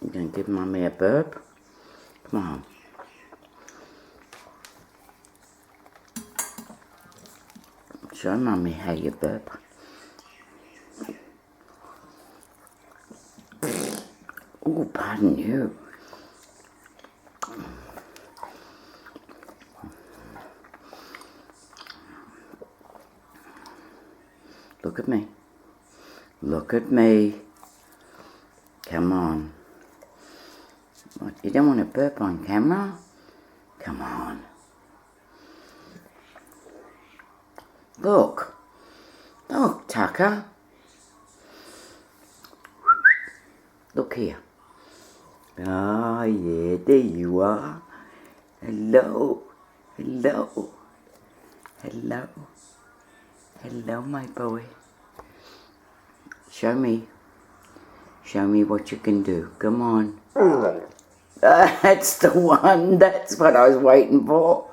You gonna give Mummy a burp? Come on. Show Mummy how you burp. Oh, pardon you. Look at me. Look at me. Come on. What, you don't want to burp on camera? Come on. Look. Look, Tucker. Look here. Ah, yeah, there you are. Hello. Hello. Hello. Hello, my boy. Show me. Show me what you can do. Come on. That's the one. That's what I was waiting for.